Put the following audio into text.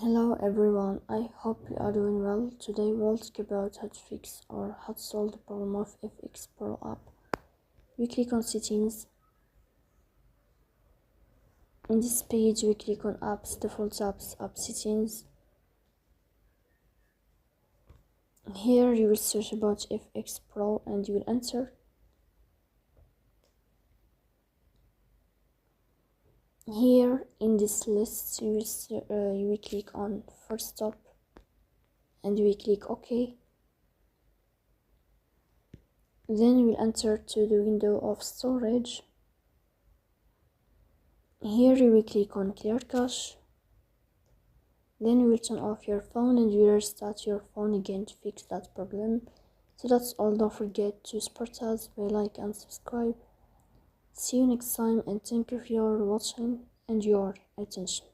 Hello everyone, I hope you are doing well. Today we'll talk about how to fix or how to solve the problem of FxPro app. We click on settings. In this page we click on apps, default apps, app settings. Here you will search about FxPro and you will enter. Here in this list you will click on first stop and you will click OK. Then you will enter to the window of storage. Here you will click on clear cache. Then you will turn off your phone and you will restart your phone again to fix that problem. So that's all. Don't forget to support us by like and subscribe. See you next time and thank you for your watching and your attention.